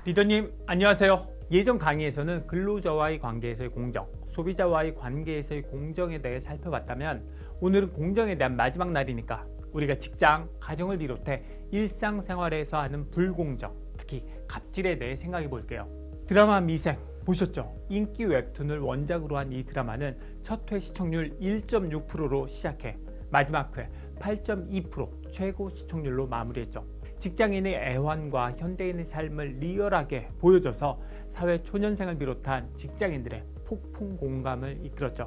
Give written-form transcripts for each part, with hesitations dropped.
리더님 안녕하세요. 예전 강의에서는 근로자와의 관계에서의 공정, 소비자와의 관계에서의 공정에 대해 살펴봤다면 오늘은 공정에 대한 마지막 날이니까 우리가 직장, 가정을 비롯해 일상생활에서 하는 불공정, 특히 갑질에 대해 생각해 볼게요. 드라마 미생 보셨죠? 인기 웹툰을 원작으로 한 이 드라마는 첫 회 시청률 1.6%로 시작해 마지막 회 8.2% 최고 시청률로 마무리했죠. 직장인의 애환과 현대인의 삶을 리얼하게 보여줘서 사회 초년생을 비롯한 직장인들의 폭풍 공감을 이끌었죠.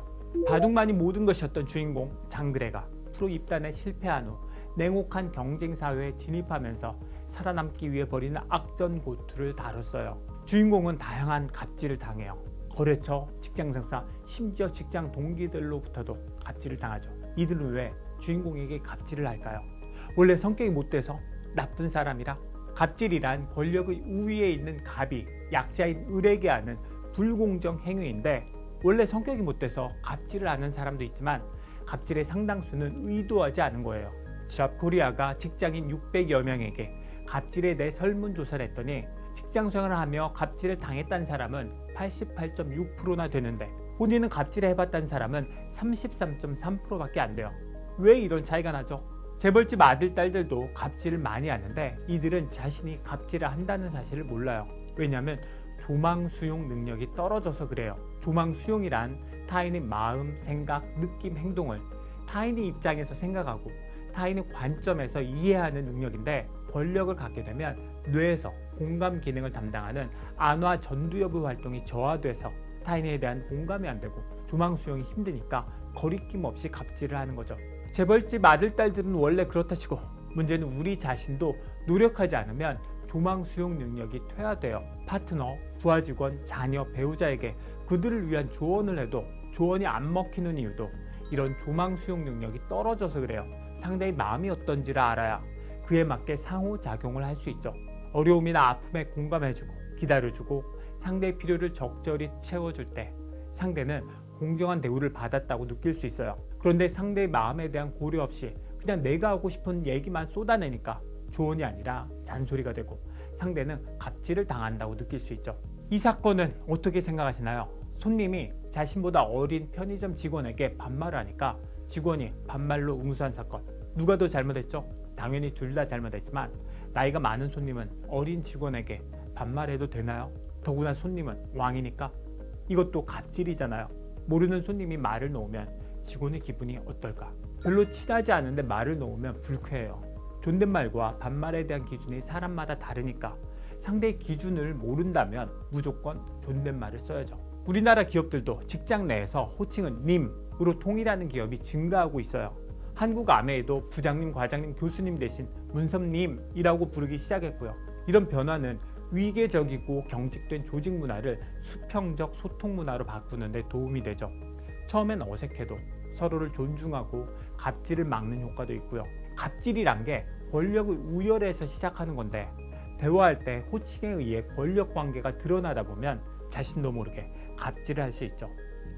바둑만이 모든 것이었던 주인공 장그래가 프로 입단에 실패한 후 냉혹한 경쟁 사회에 진입하면서 살아남기 위해 벌이는 악전고투를 다뤘어요. 주인공은 다양한 갑질을 당해요. 거래처, 직장 상사, 심지어 직장 동기들로부터도 갑질을 당하죠. 이들은 왜 주인공에게 갑질을 할까요? 원래 성격이 못돼서? 나쁜 사람이라? 갑질이란 권력의 우위에 있는 갑이 약자인 을에게 하는 불공정 행위인데 원래 성격이 못돼서 갑질을 하는 사람도 있지만 갑질의 상당수는 의도하지 않은 거예요. 잡코리아가 직장인 600여 명에게 갑질에 대해 설문조사를 했더니 직장생활을 하며 갑질을 당했다는 사람은 88.6%나 되는데 본인은 갑질을 해봤다는 사람은 33.3%밖에 안 돼요. 왜 이런 차이가 나죠? 재벌집 아들, 딸들도 갑질을 많이 하는데 이들은 자신이 갑질을 한다는 사실을 몰라요. 왜냐하면 조망 수용 능력이 떨어져서 그래요. 조망 수용이란 타인의 마음, 생각, 느낌, 행동을 타인의 입장에서 생각하고 타인의 관점에서 이해하는 능력인데 권력을 갖게 되면 뇌에서 공감 기능을 담당하는 안화 전두엽의 활동이 저하돼서 타인에 대한 공감이 안 되고 조망 수용이 힘드니까 거리낌 없이 갑질을 하는 거죠. 재벌집 아들, 딸들은 원래 그렇다 치고 문제는 우리 자신도 노력하지 않으면 조망 수용 능력이 퇴화돼요. 파트너, 부하 직원, 자녀, 배우자에게 그들을 위한 조언을 해도 조언이 안 먹히는 이유도 이런 조망 수용 능력이 떨어져서 그래요. 상대의 마음이 어떤지를 알아야 그에 맞게 상호작용을 할 수 있죠. 어려움이나 아픔에 공감해주고 기다려주고 상대의 필요를 적절히 채워줄 때 상대는 공정한 대우를 받았다고 느낄 수 있어요. 그런데 상대의 마음에 대한 고려 없이 그냥 내가 하고 싶은 얘기만 쏟아내니까 조언이 아니라 잔소리가 되고 상대는 갑질을 당한다고 느낄 수 있죠. 이 사건은 어떻게 생각하시나요? 손님이 자신보다 어린 편의점 직원에게 반말을 하니까 직원이 반말로 응수한 사건. 누가 더 잘못했죠? 당연히 둘 다 잘못했지만 나이가 많은 손님은 어린 직원에게 반말해도 되나요? 더구나 손님은 왕이니까 이것도 갑질이잖아요. 모르는 손님이 말을 놓으면 직원의 기분이 어떨까? 별로 친하지 않은데 말을 놓으면 불쾌해요. 존댓말과 반말에 대한 기준이 사람마다 다르니까 상대의 기준을 모른다면 무조건 존댓말을 써야죠. 우리나라 기업들도 직장 내에서 호칭은 님으로 통일하는 기업이 증가하고 있어요. 한국 아메이도 부장님, 과장님, 교수님 대신 문섭님이라고 부르기 시작했고요. 이런 변화는 위계적이고 경직된 조직 문화를 수평적 소통 문화로 바꾸는 데 도움이 되죠. 처음엔 어색해도 서로를 존중하고 갑질을 막는 효과도 있고요. 갑질이란 게 권력을 우열해서 시작하는 건데 대화할 때 호칭에 의해 권력 관계가 드러나다 보면 자신도 모르게 갑질을 할 수 있죠.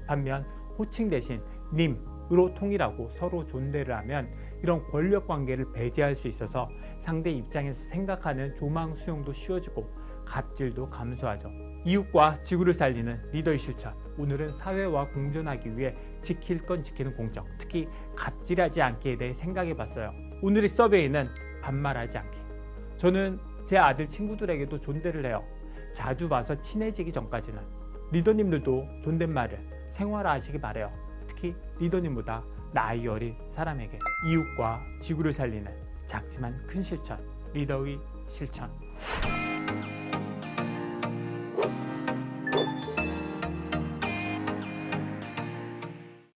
반면 호칭 대신 님으로 통일하고 서로 존대를 하면 이런 권력 관계를 배제할 수 있어서 상대 입장에서 생각하는 조망 수용도 쉬워지고 갑질도 감소하죠. 이웃과 지구를 살리는 리더의 실천. 오늘은 사회와 공존하기 위해 지킬 건 지키는 공정, 특히 갑질하지 않기에 대해 생각해 봤어요. 오늘의 서베이는 반말하지 않기. 저는 제 아들 친구들에게도 존대를 해요. 자주 봐서 친해지기 전까지는. 리더님들도 존댓말을 생활화하시기 바래요. 특히 리더님보다 나이 어린 사람에게 이웃과 지구를 살리는 작지만 큰 실천, 리더의 실천.